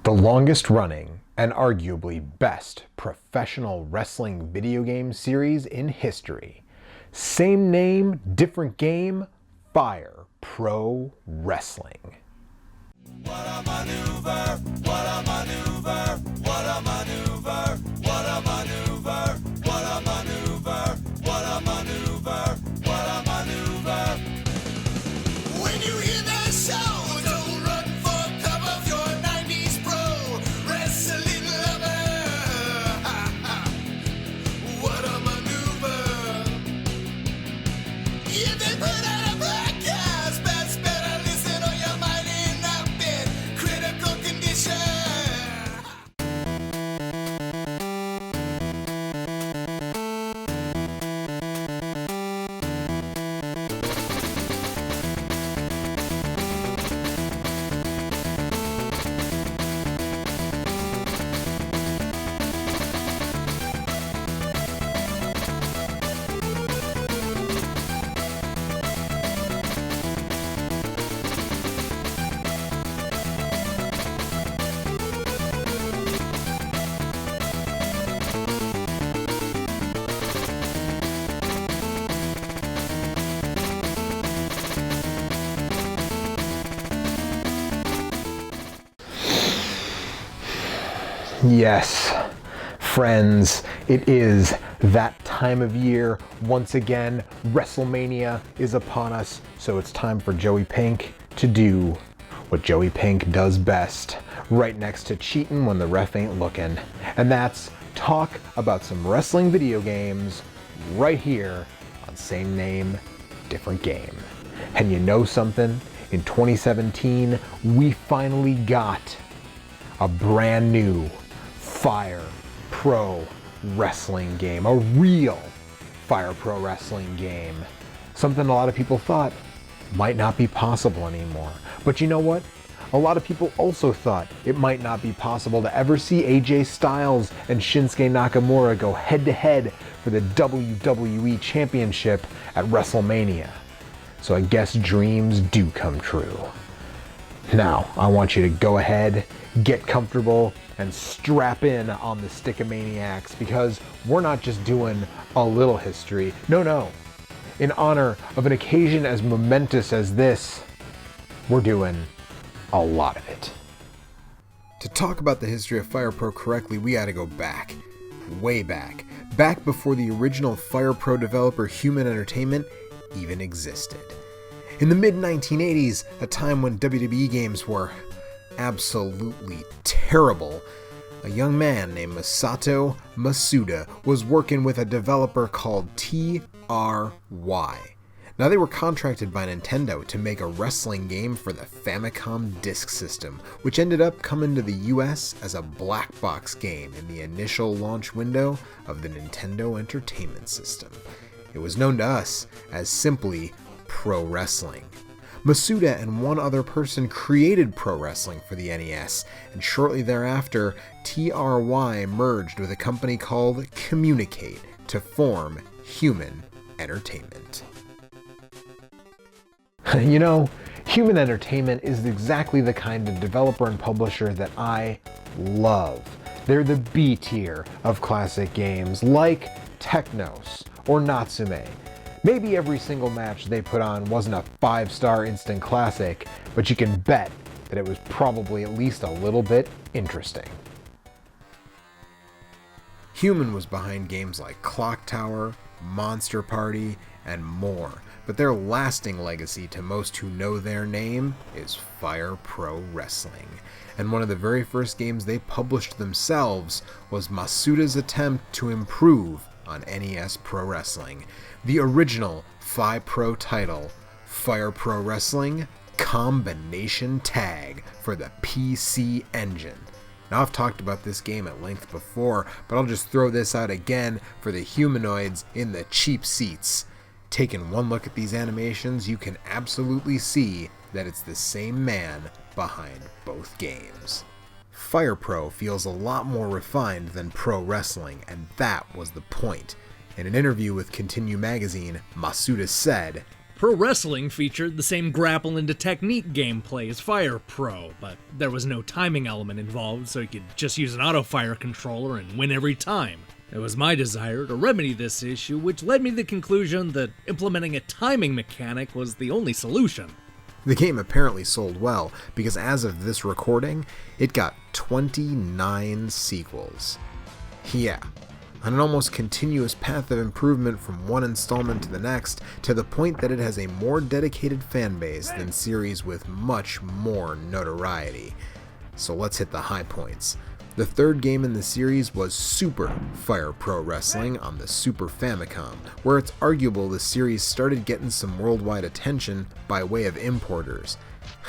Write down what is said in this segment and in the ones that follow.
The longest running and arguably best professional wrestling video game series in history. Same name, different game, Fire Pro Wrestling. What a maneuver, what a maneuver, what a maneuver, what a maneuver, what a maneuver, what a maneuver, what a maneuver. When you hear that sound, don't run for cover, you're 90s pro wrestling lover. What a maneuver. Yeah, they put out a broadcast, best better listen or you might end up in critical condition. Yes, friends, it is that time of year. Once again, WrestleMania is upon us, so it's time for Joey Pink to do what Joey Pink does best, right next to cheating when the ref ain't looking. And that's talk about some wrestling video games right here on Same Name, Different Game. And you know something? In 2017, we finally got a brand new Fire Pro Wrestling game, a real Fire Pro Wrestling game. Something a lot of people thought might not be possible anymore. But you know what? A lot of people also thought it might not be possible to ever see AJ Styles and Shinsuke Nakamura go head to head for the WWE Championship at WrestleMania. So I guess dreams do come true. Now, I want you to go ahead, get comfortable, and strap in on the Stick-O-Maniacs, because we're not just doing a little history. No. In honor of an occasion as momentous as this, we're doing a lot of it. To talk about the history of Fire Pro correctly, we gotta go back. Way back. Back before the original Fire Pro developer Human Entertainment even existed. In the mid-1980s, a time when WWE games were absolutely terrible, a young man named Masato Masuda was working with a developer called TRY. Now, they were contracted by Nintendo to make a wrestling game for the Famicom disk system, which ended up coming to the US as a black box game in the initial launch window of the Nintendo Entertainment System. It was known to us as simply Pro Wrestling. Masuda and one other person created Pro Wrestling for the NES, and shortly thereafter, TRY merged with a company called Communicate to form Human Entertainment. You know, Human Entertainment is exactly the kind of developer and publisher that I love. They're the B tier of classic games like Technos or Natsume. Maybe every single match they put on wasn't a 5-star instant classic, but you can bet that it was probably at least a little bit interesting. Human was behind games like Clock Tower, Monster Party, and more, but their lasting legacy to most who know their name is Fire Pro Wrestling. And one of the very first games they published themselves was Masuda's attempt to improve on NES Pro Wrestling, the original Fi Pro title, Fire Pro Wrestling Combination Tag for the PC Engine. Now, I've talked about this game at length before, but I'll just throw this out again for the humanoids in the cheap seats. Taking one look at these animations, you can absolutely see that it's the same man behind both games. Fire Pro feels a lot more refined than Pro Wrestling, and that was the point. In an interview with Continue Magazine, Masuda said, Pro Wrestling featured the same grapple into technique gameplay as Fire Pro, but there was no timing element involved, so you could just use an auto-fire controller and win every time. It was my desire to remedy this issue, which led me to the conclusion that implementing a timing mechanic was the only solution. The game apparently sold well, because as of this recording, it got 29 sequels. Yeah, on an almost continuous path of improvement from one installment to the next, to the point that it has a more dedicated fan base than series with much more notoriety. So let's hit the high points. The third game in the series was Super Fire Pro Wrestling on the Super Famicom, where it's arguable the series started getting some worldwide attention by way of importers.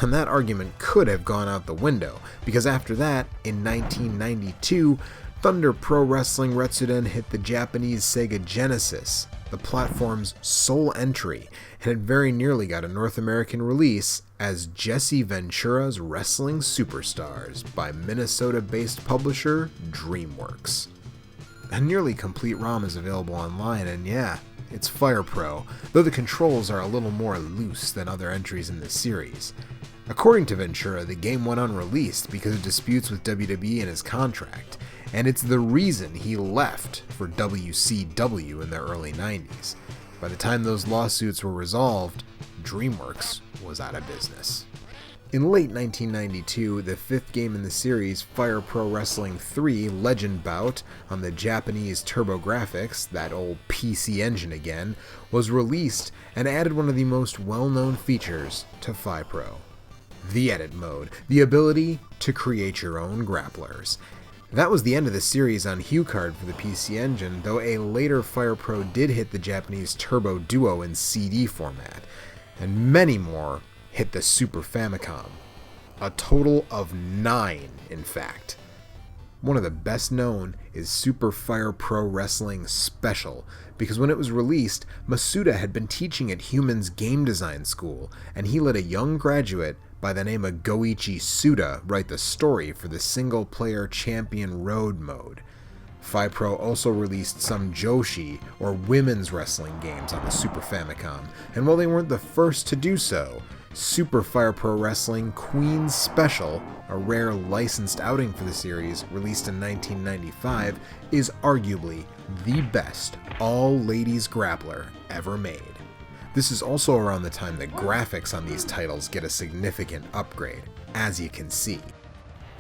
And that argument could have gone out the window, because after that, in 1992, Thunder Pro Wrestling Retsuden hit the Japanese Sega Genesis, the platform's sole entry, and it very nearly got a North American release as Jesse Ventura's Wrestling Superstars by Minnesota-based publisher DreamWorks. A nearly complete ROM is available online, and yeah, it's Fire Pro, though the controls are a little more loose than other entries in the series. According to Ventura, the game went unreleased because of disputes with WWE and his contract, and it's the reason he left for WCW in the early 90s. By the time those lawsuits were resolved, DreamWorks was out of business. In late 1992, the fifth game in the series, Fire Pro Wrestling 3 Legend Bout, on the Japanese TurboGrafx, that old PC engine again, was released and added one of the most well-known features to FiPro: the edit mode, the ability to create your own grapplers. That was the end of the series on HuCard for the PC Engine, though a later Fire Pro did hit the Japanese Turbo Duo in CD format, and many more hit the Super Famicom. A total of 9, in fact. One of the best known is Super Fire Pro Wrestling Special, because when it was released, Masuda had been teaching at Human's game design school, and he let a young graduate by the name of Goichi Suda write the story for the single-player Champion Road mode. FiPro also released some Joshi, or women's wrestling games, on the Super Famicom, and while they weren't the first to do so, Super Fire Pro Wrestling Queen's Special, a rare licensed outing for the series, released in 1995, is arguably the best all-ladies grappler ever made. This is also around the time the graphics on these titles get a significant upgrade, as you can see.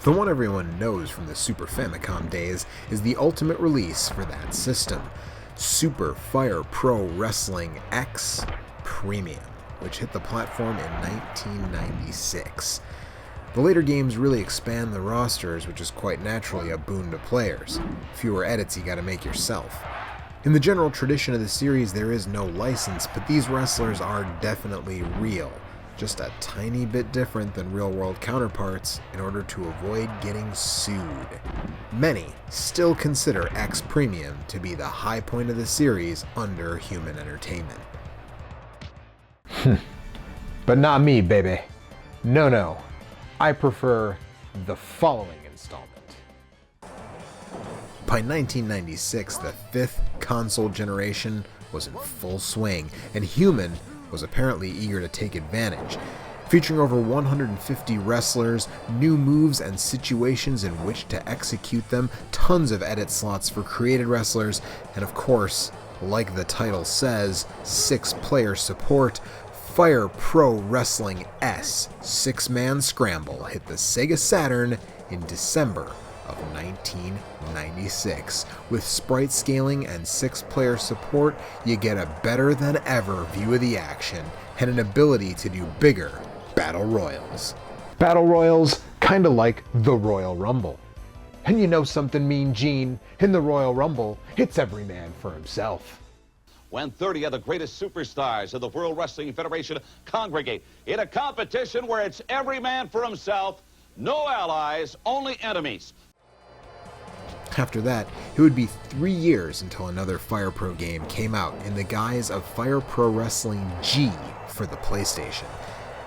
The one everyone knows from the Super Famicom days is the ultimate release for that system, Super Fire Pro Wrestling X Premium, which hit the platform in 1996. The later games really expand the rosters, which is quite naturally a boon to players. Fewer edits you gotta make yourself. In the general tradition of the series, there is no license, but these wrestlers are definitely real, just a tiny bit different than real-world counterparts in order to avoid getting sued. Many still consider X Premium to be the high point of the series under Human Entertainment. But not me, baby. No. I prefer the following installment. By 1996, the fifth console generation was in full swing, and Human was apparently eager to take advantage. Featuring over 150 wrestlers, new moves and situations in which to execute them, tons of edit slots for created wrestlers, and of course, like the title says, 6-player support, Fire Pro Wrestling S 6-Man Scramble hit the Sega Saturn in December of 1996. With sprite scaling and 6-player support, you get a better than ever view of the action and an ability to do bigger battle royals. Battle Royals, kinda like the Royal Rumble. And you know something, Mean Gene? In the Royal Rumble, it's every man for himself. When 30 of the greatest superstars of the World Wrestling Federation congregate in a competition where it's every man for himself, no allies, only enemies. After that, it would be 3 years until another Fire Pro game came out in the guise of Fire Pro Wrestling G for the PlayStation.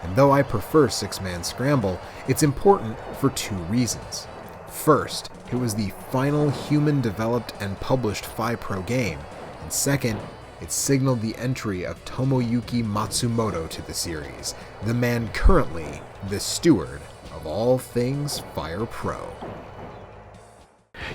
And though I prefer 6-Man Scramble, it's important for 2 reasons. First, it was the final human-developed and published FiPro game, and second, it signaled the entry of Tomoyuki Matsumoto to the series, the man currently the steward of all things Fire Pro.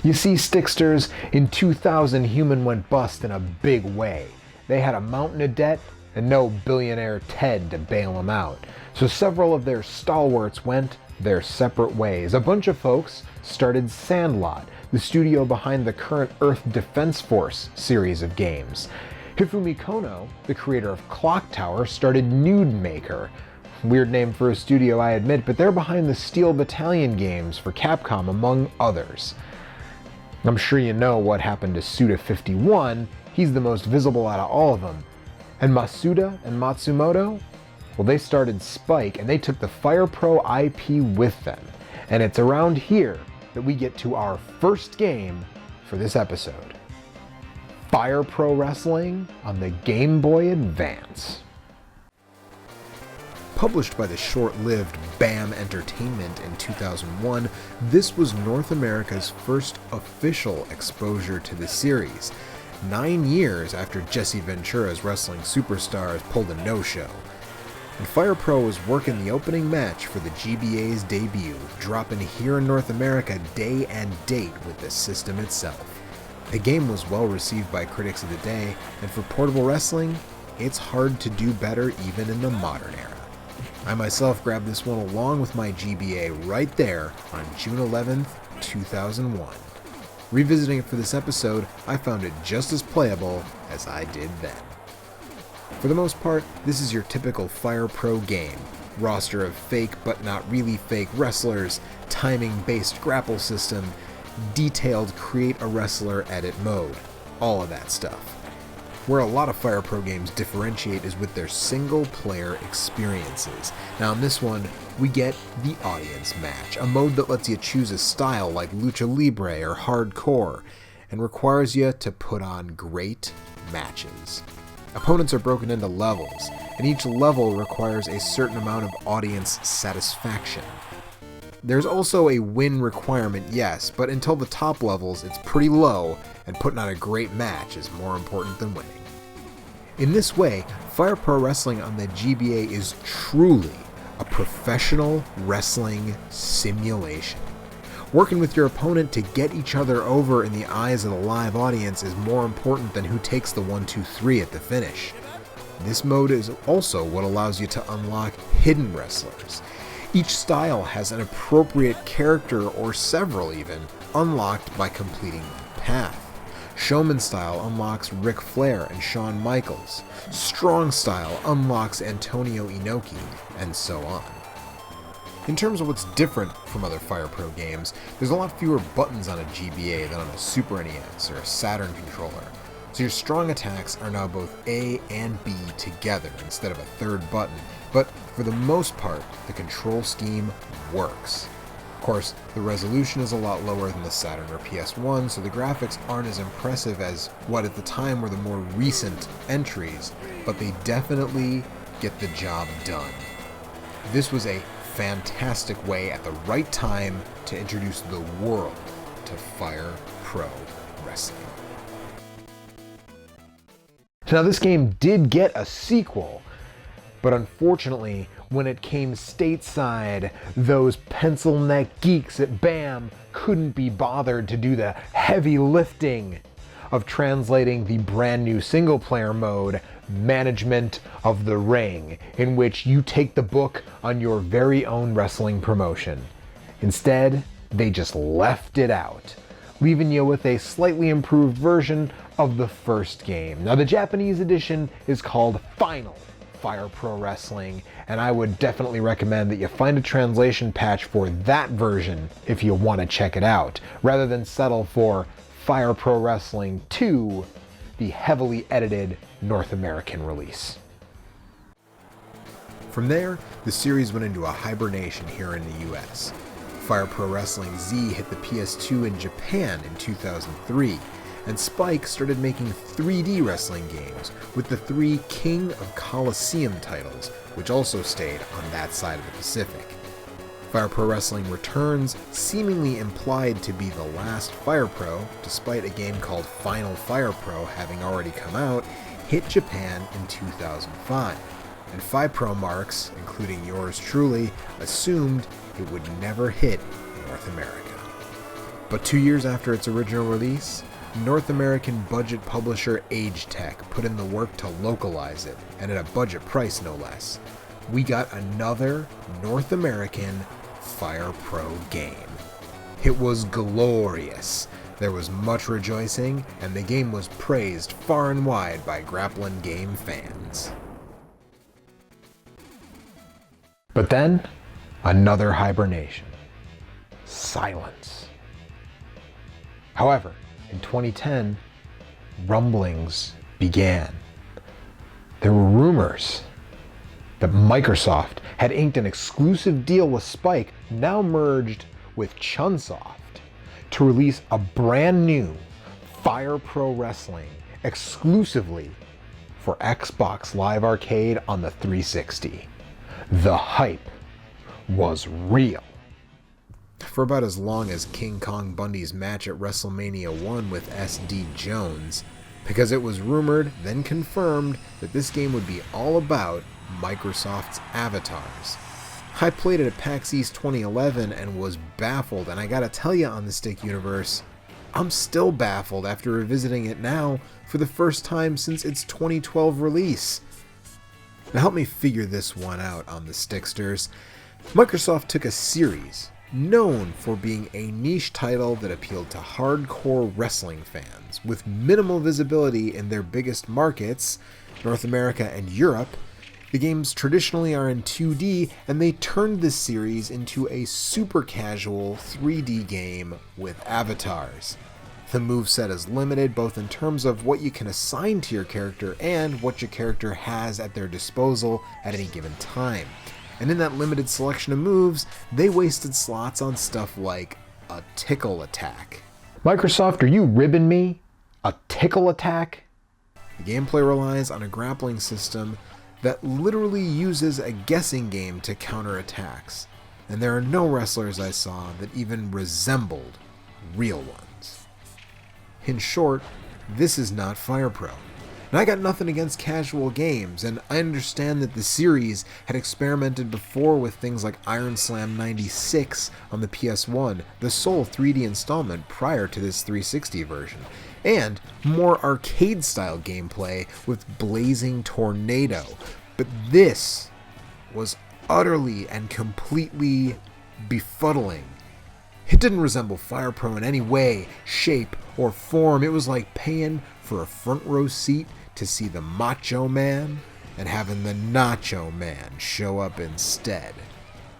You see, Sticksters, in 2000 Human went bust in a big way. They had a mountain of debt and no billionaire Ted to bail them out. So several of their stalwarts went their separate ways. A bunch of folks started Sandlot, the studio behind the current Earth Defense Force series of games. Hifumi Kono, the creator of Clock Tower, started Nude Maker. Weird name for a studio, I admit, but they're behind the Steel Battalion games for Capcom, among others. I'm sure you know what happened to Suda51. He's the most visible out of all of them. And Masuda and Matsumoto? Well, they started Spike, and they took the Fire Pro IP with them. And it's around here that we get to our first game for this episode. Fire Pro Wrestling on the Game Boy Advance. Published by the short-lived BAM Entertainment in 2001, this was North America's first official exposure to the series, 9 years after Jesse Ventura's Wrestling Superstars pulled a no-show. And Fire Pro was working the opening match for the GBA's debut, dropping here in North America day and date with the system itself. The game was well received by critics of the day, and for portable wrestling, it's hard to do better even in the modern era. I myself grabbed this one along with my GBA right there on June 11th, 2001. Revisiting it for this episode, I found it just as playable as I did then. For the most part, this is your typical Fire Pro game. Roster of fake but not really fake wrestlers, timing-based grapple system, detailed create a wrestler edit mode, all of that stuff. Where a lot of Fire Pro games differentiate is with their single-player experiences. Now in this one, we get the audience match, a mode that lets you choose a style like Lucha Libre or Hardcore, and requires you to put on great matches. Opponents are broken into levels, and each level requires a certain amount of audience satisfaction. There's also a win requirement, yes, but until the top levels, it's pretty low, and putting on a great match is more important than winning. In this way, Fire Pro Wrestling on the GBA is truly a professional wrestling simulation. Working with your opponent to get each other over in the eyes of the live audience is more important than who takes the 1-2-3 at the finish. This mode is also what allows you to unlock hidden wrestlers. Each style has an appropriate character, or several even, unlocked by completing the path. Showman style unlocks Ric Flair and Shawn Michaels. Strong style unlocks Antonio Inoki, and so on. In terms of what's different from other Fire Pro games, there's a lot fewer buttons on a GBA than on a Super NES or a Saturn controller, so your strong attacks are now both A and B together instead of a third button, but for the most part, the control scheme works. Of course, the resolution is a lot lower than the Saturn or PS1, so the graphics aren't as impressive as what at the time were the more recent entries, but they definitely get the job done. This was a fantastic way at the right time to introduce the world to Fire Pro Wrestling. Now, this game did get a sequel, but unfortunately, when it came stateside, those pencil neck geeks at BAM couldn't be bothered to do the heavy lifting of translating the brand new single player mode, Management of the Ring, in which you take the book on your very own wrestling promotion. Instead, they just left it out, leaving you with a slightly improved version of the first game. Now, the Japanese edition is called Final Fire Pro Wrestling, and I would definitely recommend that you find a translation patch for that version if you want to check it out, rather than settle for Fire Pro Wrestling 2, the heavily edited North American release. From there, the series went into a hibernation here in the US. Fire Pro Wrestling Z hit the PS2 in Japan in 2003, and Spike started making 3D wrestling games with the 3 King of Colosseum titles, which also stayed on that side of the Pacific. Fire Pro Wrestling Returns seemingly implied to be the last Fire Pro, despite a game called Final Fire Pro having already come out. hit Japan in 2005, and FiPro marks, including yours truly, assumed it would never hit North America. But 2 years after its original release, North American budget publisher AgeTech put in the work to localize it, and at a budget price no less. We got another North American Fire Pro game. It was glorious. There was much rejoicing, and the game was praised far and wide by grappling game fans. But then, another hibernation. Silence. However, in 2010, rumblings began. There were rumors that Microsoft had inked an exclusive deal with Spike, now merged with Chunsoft, to release a brand new Fire Pro Wrestling exclusively for Xbox Live Arcade on the 360. The hype was real. For about as long as King Kong Bundy's match at WrestleMania 1 with SD Jones, because it was rumored, then confirmed, that this game would be all about Microsoft's avatars. I played it at PAX East 2011 and was baffled, and I gotta tell you, on the Stick universe, I'm still baffled after revisiting it now for the first time since its 2012 release. Now help me figure this one out on the Sticksters. Microsoft took a series known for being a niche title that appealed to hardcore wrestling fans, with minimal visibility in their biggest markets, North America and Europe. The games traditionally are in 2D, and they turned this series into a super casual 3D game with avatars. The moveset is limited both in terms of what you can assign to your character and what your character has at their disposal at any given time. And in that limited selection of moves, they wasted slots on stuff like a tickle attack. Microsoft, are you ribbing me? A tickle attack? The gameplay relies on a grappling system that literally uses a guessing game to counter attacks, and there are no wrestlers I saw that even resembled real ones. In short, this is not Fire Pro. And I got nothing against casual games, and I understand that the series had experimented before with things like Iron Slam 96 on the PS1, the sole 3D installment prior to this 360 version, and more arcade-style gameplay with Blazing Tornado. But this was utterly and completely befuddling. It didn't resemble Fire Pro in any way, shape, or form. It was like paying for a front row seat to see the Macho Man and having the Nacho Man show up instead.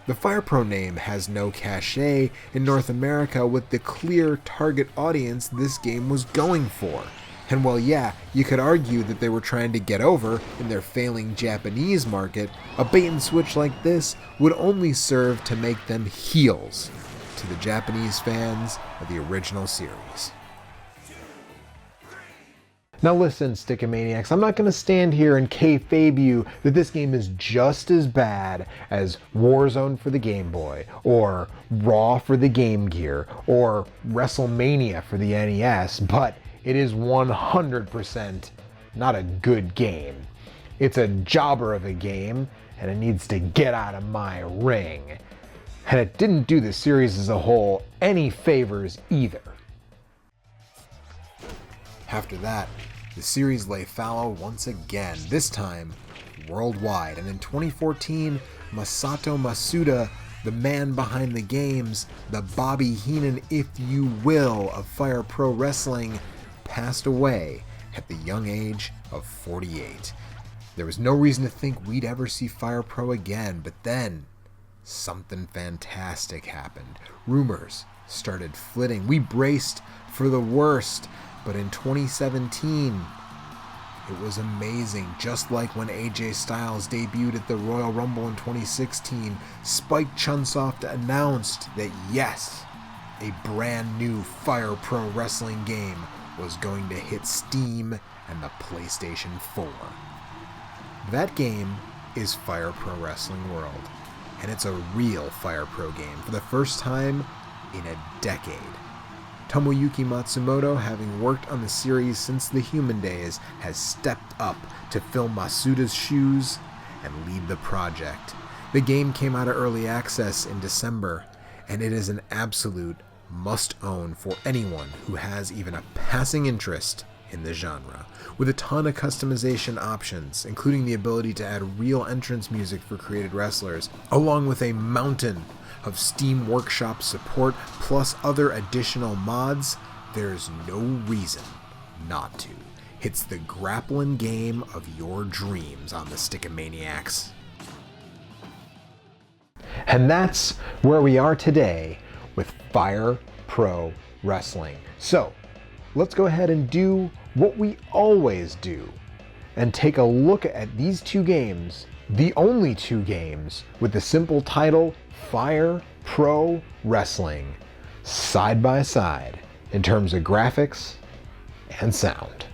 The Fire Pro name has no cachet in North America with the clear target audience this game was going for. And while yeah, you could argue that they were trying to get over in their failing Japanese market, a bait and switch like this would only serve to make them heels to the Japanese fans of the original series. Now listen, Stickomaniacs, I'm not going to stand here and kayfabe you that this game is just as bad as Warzone for the Game Boy, or Raw for the Game Gear, or WrestleMania for the NES, but it is 100% not a good game. It's a jobber of a game, and it needs to get out of my ring. And it didn't do the series as a whole any favors either. After that, the series lay fallow once again, this time worldwide, and in 2014, Masato Masuda, the man behind the games, the Bobby Heenan, if you will, of Fire Pro Wrestling, passed away at the young age of 48. There was no reason to think we'd ever see Fire Pro again, but then something fantastic happened. Rumors started flitting. We braced for the worst. But in 2017, it was amazing. Just like when AJ Styles debuted at the Royal Rumble in 2016, Spike Chunsoft announced that yes, a brand new Fire Pro Wrestling game was going to hit Steam and the PlayStation 4. That game is Fire Pro Wrestling World, and it's a real Fire Pro game for the first time in a decade. Tomoyuki Matsumoto, having worked on the series since the Human days, has stepped up to fill Masuda's shoes and lead the project. The game came out of early access in December, and it is an absolute must-own for anyone who has even a passing interest in the genre. With a ton of customization options, including the ability to add real entrance music for created wrestlers, along with a mountain of Steam Workshop support, plus other additional mods, there's no reason not to. It's the grappling game of your dreams on the Stickamaniacs. And that's where we are today with Fire Pro Wrestling. So, let's go ahead and do what we always do and take a look at these two games, the only two games with the simple title Fire Pro Wrestling, side by side in terms of graphics and sound.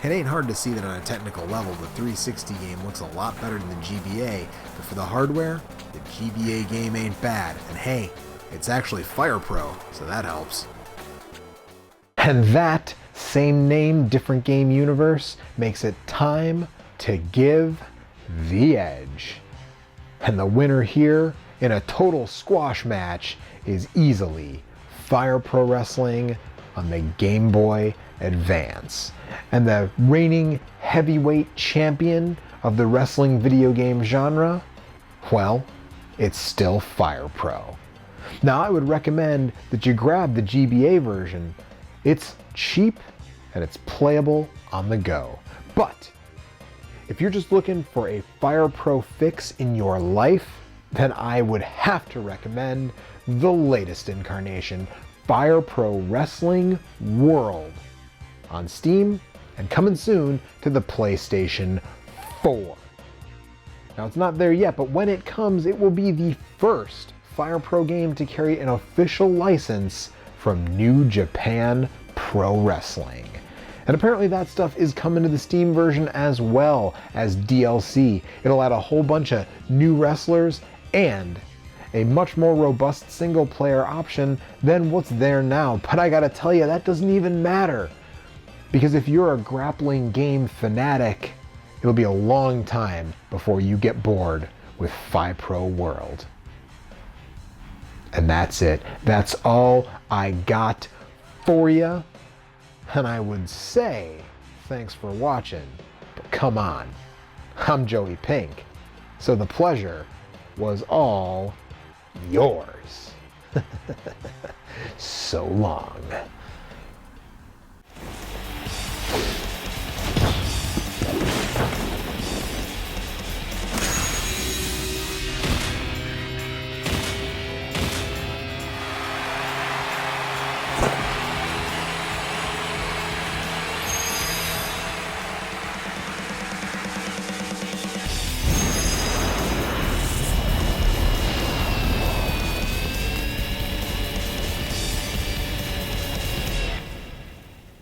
It ain't hard to see that on a technical level, the 360 game looks a lot better than the GBA, but for the hardware, the GBA game ain't bad. And hey, it's actually Fire Pro, so that helps. And that same name, different game universe makes it time to give the edge. And the winner here in a total squash match is easily Fire Pro Wrestling on the Game Boy Advance. And the reigning heavyweight champion of the wrestling video game genre, well, it's still Fire Pro. Now, I would recommend that you grab the GBA version. It's cheap and it's playable on the go. But if you're just looking for a Fire Pro fix in your life, then I would have to recommend the latest incarnation, Fire Pro Wrestling World, on Steam and coming soon to the PlayStation 4. Now, it's not there yet, but when it comes, it will be the first Fire Pro game to carry an official license from New Japan Pro Wrestling. And apparently that stuff is coming to the Steam version as well as DLC. It'll add a whole bunch of new wrestlers and a much more robust single player option than what's there now. But I gotta tell you, that doesn't even matter. Because if you're a grappling game fanatic, it'll be a long time before you get bored with Fire Pro World. And that's it. That's all I got for you. And I would say thanks for watching, but come on, I'm Joey Pink, so the pleasure was all yours. So long.